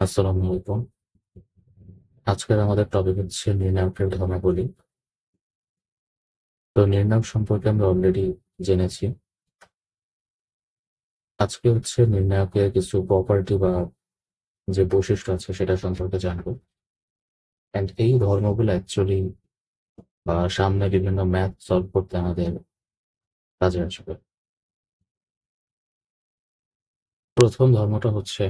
আসসালামু আলাইকুম। আজকের আমাদের টপিক হচ্ছে নির্ণায়কের ধর্মাবলী। তো নির্ণায়ক সম্পর্কে আমরা অলরেডি জেনেছি। আজকে হচ্ছে নির্ণায়কের কিছু প্রপার্টি বা যে বৈশিষ্ট্য আছে সেটা সম্পর্কে জানবো। অ্যান্ড এই ধর্মগুলো অ্যাকচুয়ালি সামনে বিভিন্ন ম্যাথ সলভ করতে আমাদের কাজে আসবে। প্রথম ধর্মটা হচ্ছে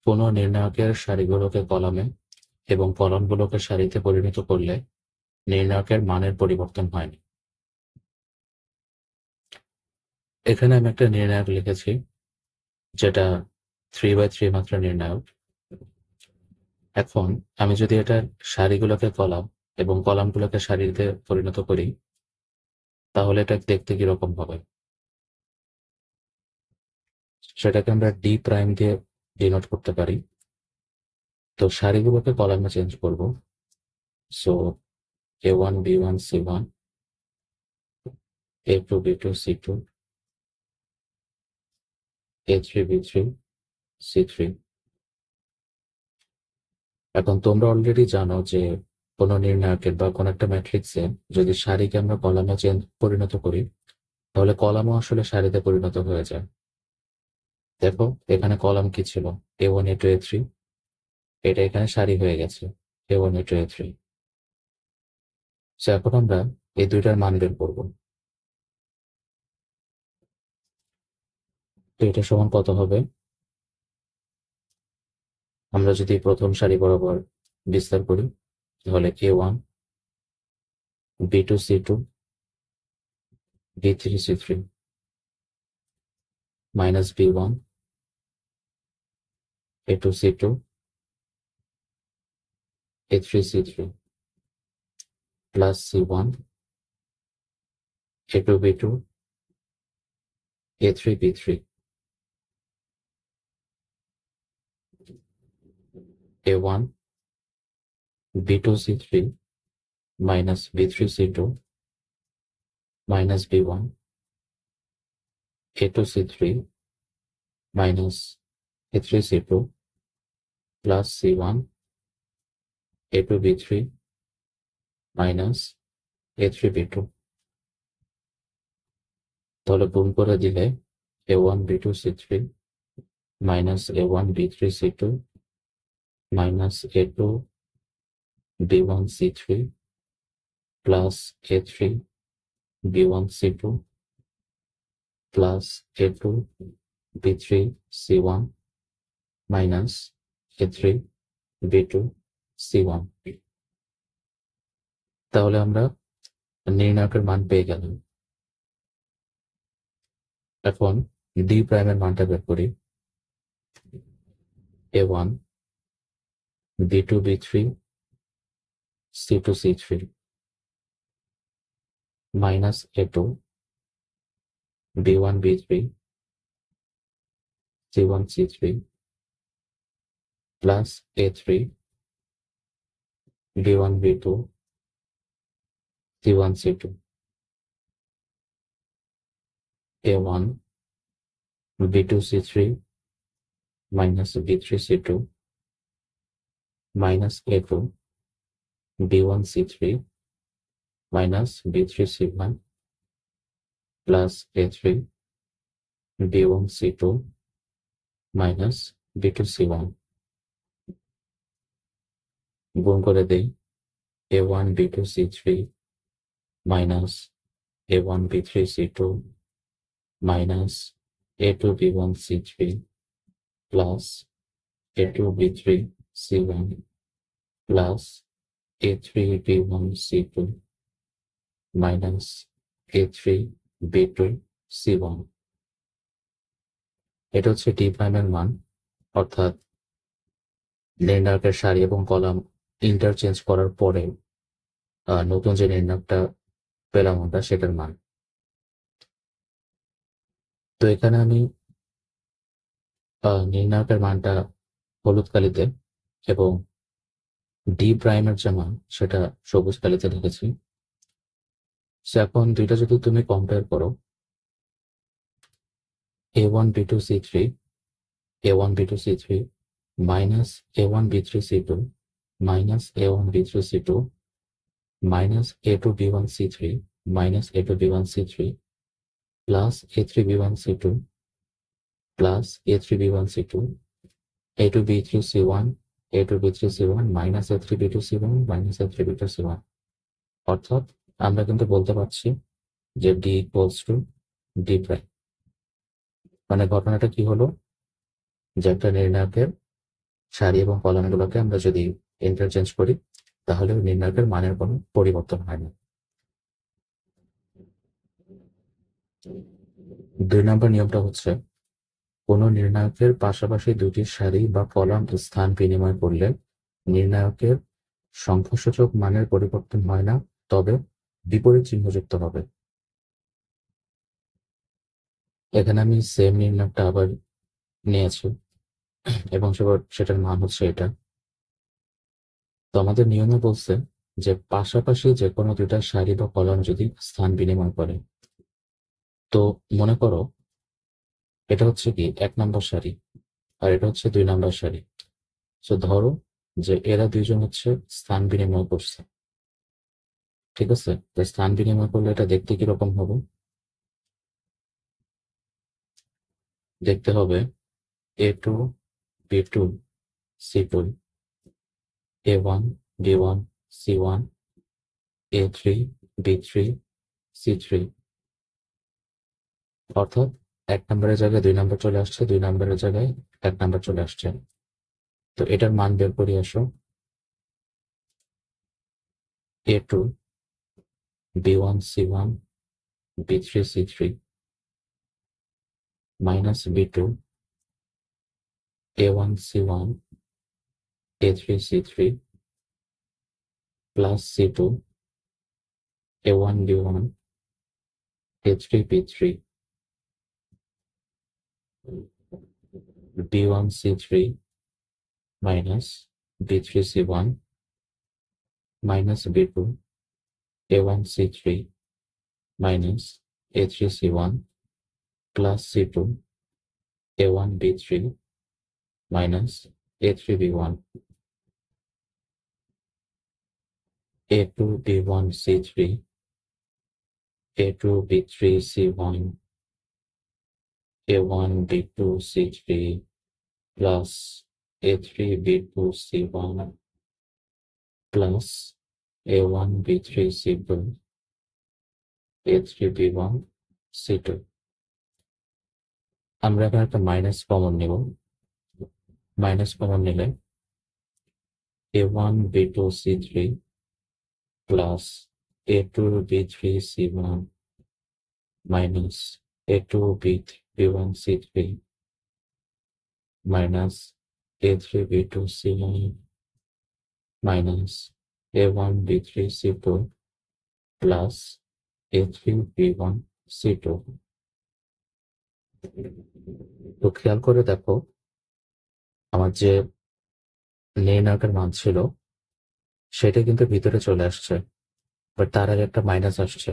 কোনো নির্ণায়কের সারিগুলোকে কলামে এবং কলামগুলোকে সারিতে পরিণত করলে নির্ণায়কের মানের পরিবর্তন হয়নি। এখানে আমি একটা নির্ণায়ক লিখেছি যেটা 3/3 মাত্রা নির্ণায়ক। এখন আমি যদি এটার সারিগুলোকে কলাম এবং কলামগুলোকে সারিতে পরিণত করি, তাহলে এটা দেখতে কিরকম হবে সেটাকে আমরা ডি প্রাইম দিয়ে ডিনোট করতে পারি। তো সারিগুলোকে কলামে চেঞ্জ করব। So A1 B1 C1 A2 B2 C2 A3 B3 C3। এখন তোমরা অলরেডি জানো যে কোনো নির্ণায়কের বা কোনো একটা ম্যাট্রিক্সে যদি সারিকে আমরা কলামে পরিণত করি, তাহলে কলামও আসলে সারিতে পরিণত হয়ে যায়। দেখো এখানে কলাম কি ছিল, A1 A2 A3, এটা এখানে সারি হয়ে গেছে A1 A2 A3। এখন আমরা এই দুইটার মান বের করবো। তো এটা সমান কত হবে? আমরা যদি প্রথম সারি বরাবর বিস্তার করি, তাহলে A1 B2 C2 B3 C3 minus B1 A2 C2 A3 C3 plus C1 A2 B2 A3 B3 A1 B2 C3 minus B3 C2 minus B1 A2 C3 minus A3 C2 plus C1 A2 B3 minus A3 B2। তাহলে গুণ করে দিলে A1 B2 C3 minus A1 B3 C2 minus A2 B1 C3 plus A3 B1 C2 plus A2 B3 C1 minus A3 B2 C1। তাহলে আমরা নির্ণায়কের মান পেয়ে গেলাম। এখন ডি প্রাইমের মানটা বের করি। A1 B2 B3 C2 C3 minus A2 B1 B3 C1 C3 plus A3 B1 B2 C1 C2 A1 B2 C3 minus B3 C2 minus A2 B1 C3 minus B3 C1 plus A3 B1 C2 minus B2 C1 গুণ করে দেই A1 B2 C3 minus A1 B3 C2 minus A2 B1 C3 plus A2 B3 C1 plus A3 B1 C2 minus A3 B2 C1। এটা হচ্ছে D প্রাইমের মান, অর্থাৎ নির্ণায়কের সারি এবং কলাম ইন্টারচেঞ্জ করার পরে নতুন যে নির্ণায়কটা পেলাম আমরা সেটার মান। তো এখানে আমি নির্ণায়কের মানটা হলুদ কালিতে এবং ডি প্রাইমের যে মান সেটা সবুজ কালিতে লিখেছি। এখন দুইটা যদি তুমি কম্পেয়ার করো, A1 B2 C3 A1 B2 C3 minus a1 b3 c2 minus a1 b3 c2 minus a2 b1 c3 minus a2 b1 c3 plus a3 b1 c2 plus a3 b1 c2 a2 b3 c1 a2 b3 c1 minus a3 b2 c1 minus a3 b2 c1। অর্থাৎ আমরা কিন্তু বলতে পারছি যে d equals to d prime. মানে ঘটনাটা কি হলো, যে একটা নির্ণায়কের সারি এবং কলামগুলোকে আমরা যদি ইন্টারচেঞ্জ করি তাহলে নির্ণায়কের মানের কোনো পরিবর্তন হয় না। 2 নম্বর নিয়মটা হচ্ছে, কোনো নির্ণায়কের পাশাপাশি দুটি সারি বা কলাম স্থান বিনিময় করলে নির্ণায়কের সংখ্যাসূচক মানের পরিবর্তন হয় না, তবে বিপরীত চিহ্নযুক্ত হবে। এখানে আমি সেম নির্ণায়কটা আবার নিয়েছি এবং সেটার মান হচ্ছে এটা। তো আমাদের নিয়মে বলছে যে পাশাপাশি যে কোনো দুটা সারি বা কলাম যদি স্থান বিনিময় করে, তো মনে করো এটা হচ্ছে কি 1 নম্বর সারি আর এটা হচ্ছে 2 নম্বর সারি। তো ধরো যে এরা দুইজন হচ্ছে স্থান বিনিময় করছে, ঠিক আছে? তো স্থান বিনিময় করলে এটা দেখতে কিরকম হবে? দেখতে হবে a2 b2 c2 a1 b1 c1 a3 b3 c3। অর্থাৎ 1 নম্বরের জায়গায় 2 নম্বর চলে আসছে, 2 নম্বরের জায়গায় 1 নম্বর চলে আসছে। তো এটার মান বের করে আসো। a2 b1 c1 b3 c3 minus b2 a1 c1 a3 c3 plus c2 a1 b1 a3 b3 b1 c3 minus b3 c1 minus b2 a1 c3 minus a3 c1 plus c2 a1 b3 minus a3 b1 a2 b1 c3 a2 b3 c1 a1 b2 c3 plus a3 b2 c1 plus a1 b3 c2 a3 b1 c2। আমরা এখানে একটা minus common নিব। Minus common নিলে a1 b2 c3 plus a2 b3 c1 minus a2 b1 c3 minus a3 b2 c1 minus a1 b3 c2 plus a3 b1 c2। তো খেয়াল করে দেখো, আমার যে নির্ণায়কের মান ছিল সেটা কিন্তু ভিতরে চলে আসছে, বাট তার আগে একটা মাইনাস আসছে।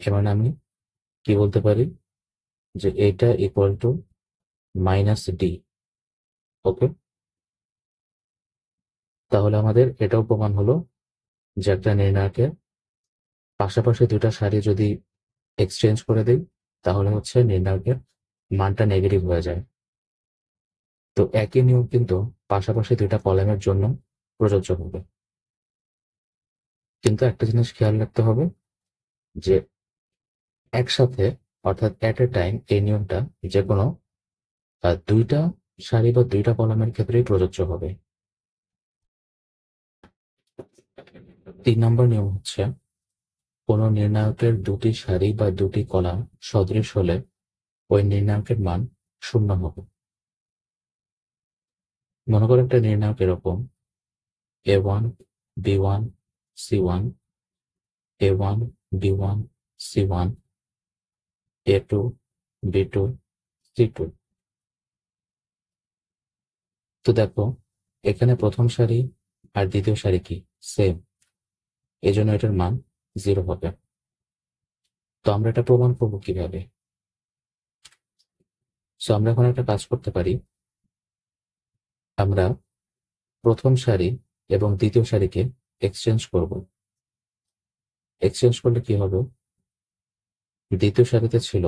এর মানে আমি কি বলতে পারি, যে এটা ইকুয়াল টু মাইনাস ডি। ওকে, তাহলে আমাদের এটাও প্রমাণ হলো যে একটা নির্ণায়কের পাশাপাশি দুটা সারি যদি এক্সচেঞ্জ করে দিই তাহলে হচ্ছে নির্ণায়কের মানটা নেগেটিভ হয়ে যায়। তো একই নিয়ম কিন্তু পাশাপাশি দুইটা কলামের জন্য প্রযোজ্য হবে। কিন্তু একটা জিনিস খেয়াল রাখতে হবে যে একসাথে, অর্থাৎ এট এ টাইম, এই নিয়মটা যে কোনো দুইটা সারি বা দুইটা কলামের ক্ষেত্রেই প্রযোজ্য হবে। 3 নম্বর নিয়ম হচ্ছে, কোনো নির্ণায়কের দুটি সারি বা দুটি কলাম সদৃশ হলে ওই নির্ণায়কের মান 0 হবে। মনে করো একটা নির্ণায়ক এরকম a1 b1 c1 a1 b1 c1 a2 b2 c2। তো দেখো এখানে প্রথম সারি আর দ্বিতীয় সারি কি সেম, এজন্য এটার মান 0 হবে। তো আমরা এটা প্রমাণ করবো কিভাবে? সো আমরা এখন একটা কাজ করতে পারি, আমরা প্রথম সারি এবং দ্বিতীয় সারিকে এক্সচেঞ্জ করব। এক্সচেঞ্জ করলে কি হবে? দ্বিতীয় সারিতে ছিল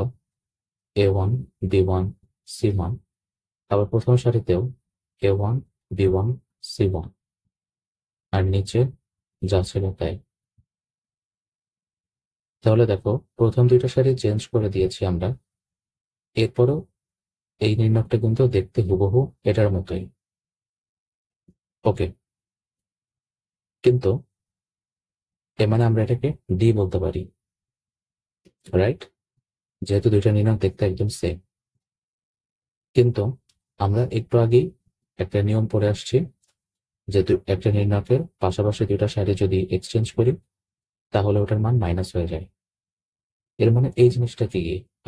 A1 B1 C1, আবার প্রথম সারিতেও A1 B1 C1, আর নিচে যা ছিল তাই। তাহলে দেখো, প্রথম দুইটা সারি চেঞ্জ করে দিয়েছি আমরা, এরপরও এই নির্ণয়টা কিন্তু দেখতে হুবহু এটার মতোই। ওকে, কিন্তু এর মানে আমরা এটাকে ডি বলতে পারি, রাইট? যেহেতু দুইটা নির্ণয় দেখতে একদম সেম। কিন্তু আমরা একটু আগেই একটা নিয়ম পড়ে আসছি যে একটা নির্ণায়কের পাশাপাশি দুইটা সারি যদি এক্সচেঞ্জ করি তাহলে ওটার মান মাইনাস হয়ে যায়। এর মানে এই জিনিসটা কি,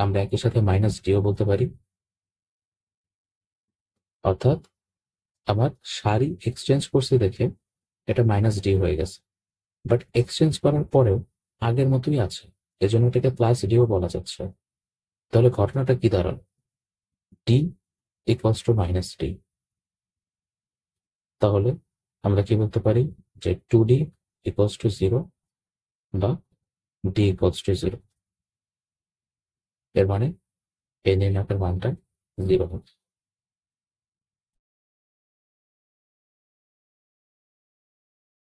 আমরা একই সাথে মাইনাস ডিও বলতে পারি। অর্থাৎ আমার সারি এক্সচেঞ্জ করছি দেখে এটা মাইনাস ডি হয়ে গেছে, বাট এক্সচেঞ্জ করার পরেও আগের মতোই আছে, এজন্য এটাকে প্লাস ডিও বলা যাচ্ছে। তাহলে ঘটনাটা কি দাঁড়াল? D equals to minus D. তাহলে আমরা কি বলতে পারি যে 2D ইকুয়ালস টু 0 বা ডি ইকুয়ালস টু 0। এর মানে এই নির্ণায়কের মানটা 0 হবে।